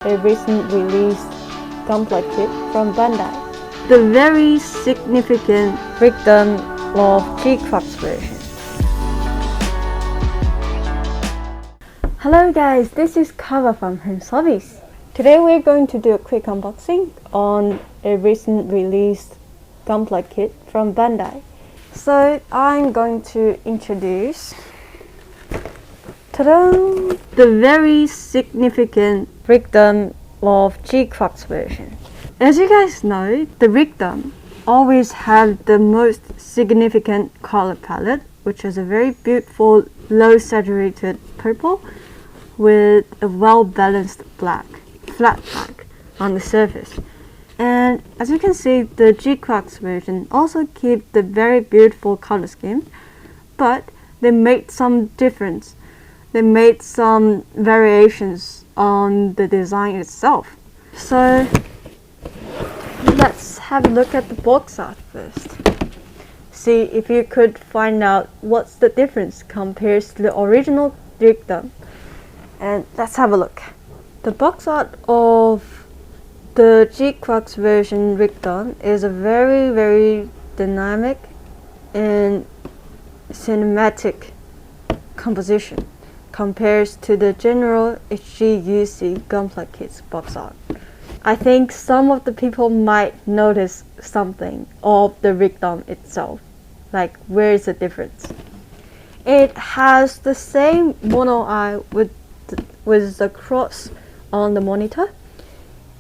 a recent released Gunpla kit from Bandai. The very significant Rick Dom G-Quox version. Hello guys, this is Kava from Hobbies. Today we're going to do a quick unboxing on a recent released Gunpla kit from Bandai. So I'm going to introduce the very significant Rick Dom G-Quox version. As you guys know, the Rick Dom always had the most significant color palette, which is a very beautiful low saturated purple with a well-balanced flat black on the surface. And as you can see, the G-Quox version also keeps the very beautiful color scheme, but they made some difference. They made some variations on the design itself. So let's have a look at the box art first. See if you could find out what's the difference compared to the original Rick Dom. And let's have a look. The box art of the G-Quox version Rick Dom is a very dynamic and cinematic composition compares to the general HGUC Gunpla kit's box art. I think some of the people might notice something of the Rick Dom itself, like where is the difference? It has the same mono eye with the cross on the monitor,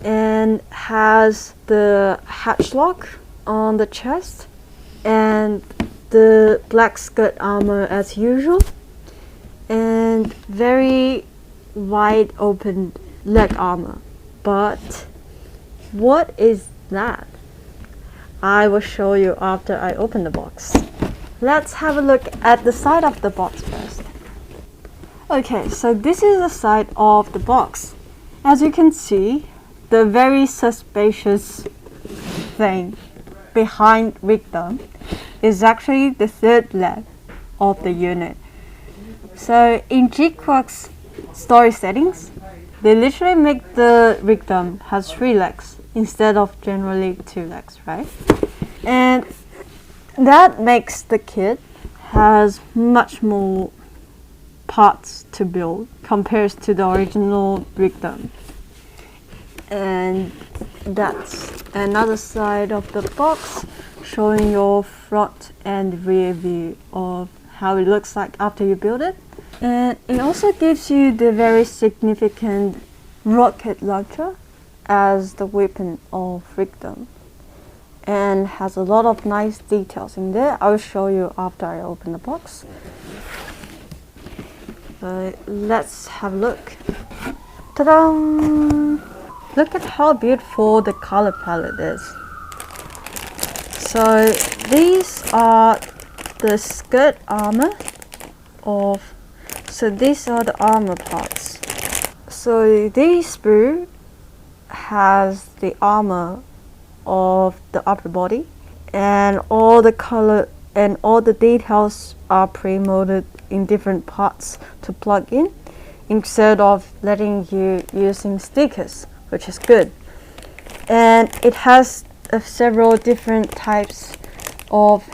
and has the hatch lock on the chest, and the black skirt armor as usual, and very wide open leg armor. But what is that? I will show you after I open the box. Let's have a look at the side of the box first. Okay, so this is the side of the box. As you can see, the very suspicious thing behind Rick Dom is actually the third leg of the unit. So in G-Quox story settings, they literally make the Rick Dom has 3 legs instead of generally 2 legs, right? And that makes the kit has much more parts to build compared to the original Rick Dom. And that's another side of the box showing your front and rear view of how it looks like after you build it. And it also gives you the very significant rocket launcher as the weapon of Rick Dom, and has a lot of nice details in there. I'll show you after I open the box. Let's have a look. Ta-da! Look at how beautiful the color palette is. So these are the skirt armor of, so these are the armor parts. So this sprue has the armor of the upper body, and all the color and all the details are pre-molded in different parts to plug in, instead of letting you using stickers, which is good. And it has several different types of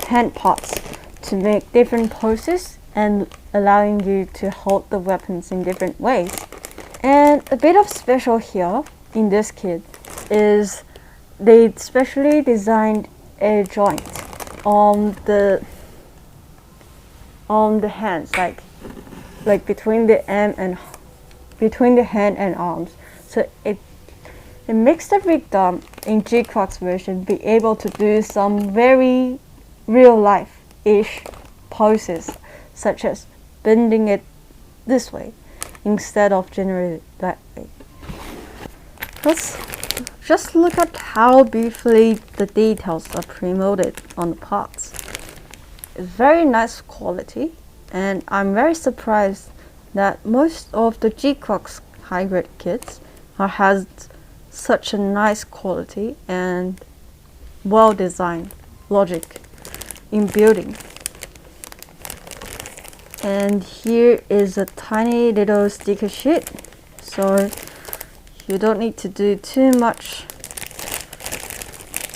hand parts to make different poses and allowing you to hold the weapons in different ways. And a bit of special here in this kit is they specially designed a joint on the hands, like between the hand and arms. So it makes the Rick Dom in G-Quox version be able to do some very real life-ish poses, such as bending it this way instead of generally that way. Just look at how beautifully the details are pre-molded on the parts. It's very nice quality, and I'm very surprised that most of the G-Quox high-grade kits has such a nice quality and well-designed logic in building. And here is a tiny little sticker sheet so you don't need to do too much,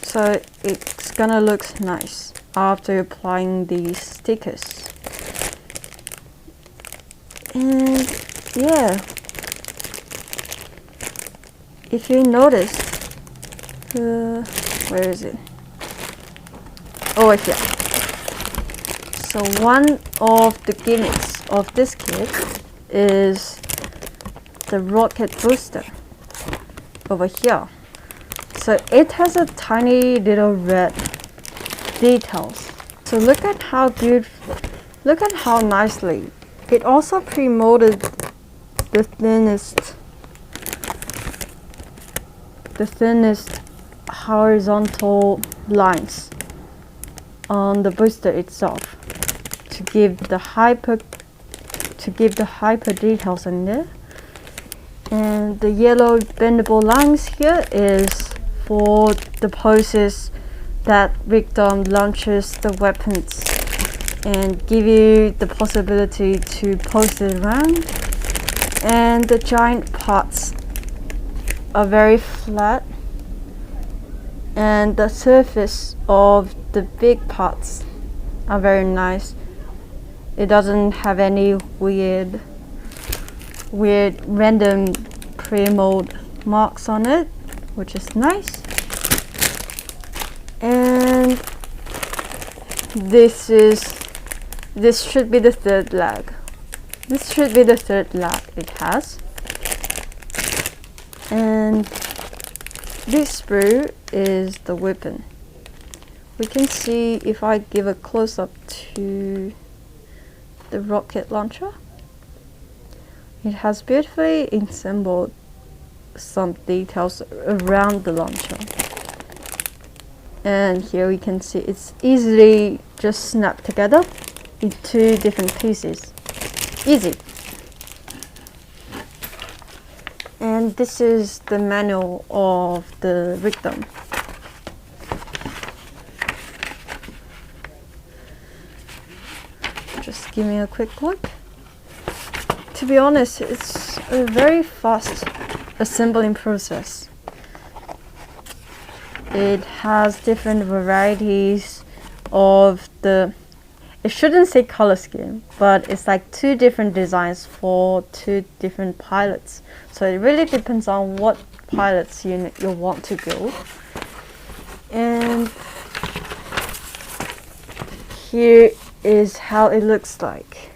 so it's gonna look nice after applying these stickers. And yeah, if you noticed, where is it? Over here. So one of the gimmicks of this kit is the rocket booster over here. So it has a tiny little red details. So look at how beautiful, look at how nicely. It also pre-molded the thinnest horizontal lines on the booster itself to give the hyper details in there. And the yellow bendable lines here is for the poses that Rick Dom launches the weapons and give you the possibility to pose it around. And the giant parts are very flat, and the surface of the big parts are very nice. It doesn't have any weird random pre-mold marks on it, which is nice. And this should be the third leg. This should be the third leg it has. And this sprue is the weapon. We can see if I give a close-up to the rocket launcher. It has beautifully assembled some details around the launcher. And here we can see it's easily just snapped together in two different pieces. Easy. And this is the manual of the Rick Dom. Just give me a quick look. To be honest, it's a very fast assembling process. It has different varieties of the, it shouldn't say color scheme, but it's like two different designs for two different pilots. So it really depends on what pilots you want to build. And here is how it looks like.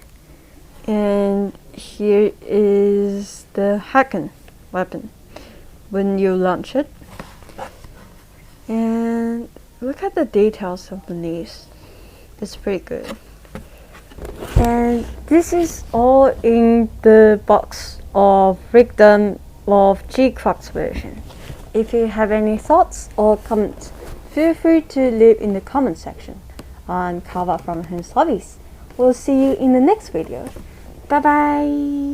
And here is the Haken weapon when you launch it. And look at the details of the knees. It's pretty good. And this is all in the box of Rick Dom G-Quox version. If you have any thoughts or comments, feel free to leave in the comment section. I'm Kava from Hearns Hobbies. We'll see you in the next video. Bye bye!